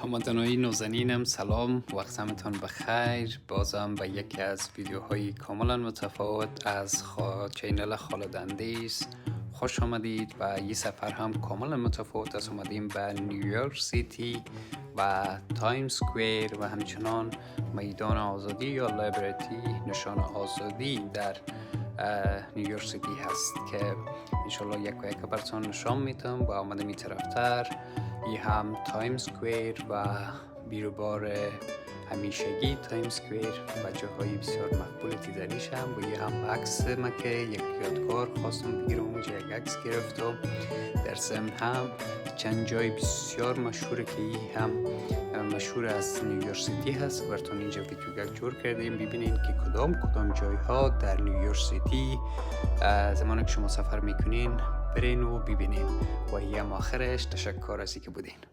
هموطنای نازنینم سلام، وقتتان بخیر. بازم به یکی از ویدیوهای کاملا متفاوت از چینل خالد اندیس خوش آمدید. و این سفر هم کاملا متفاوت است. اومدیم به نیویورک سیتی و تایم سکویر و همچنان میدان آزادی یا لیبرتی، نشان آزادی در نیویورک سیتی هست که انشالله یک و یک براتون نشان میتم. و آمدم این طرفتر، این هم تایم سکویر و بیروبار همیشگی تایم سکویر و جاهای بسیار مقبول دیدنیش هم. و این هم عکس ما که یک یادگار خواستم بگیرم، اونجا یک عکس گرفتم. در ضمن هم چند جای بسیار مشهوره که این هم مشهور از نیویورک سیتی هست. براتون اینجا ویدیوگک جور کردیم ببینین که کدام جایها در نیویورک سیتی زمانی که شما سفر میکنین برین و ببینین. و هم آخرش تشکر از اینکه بودین.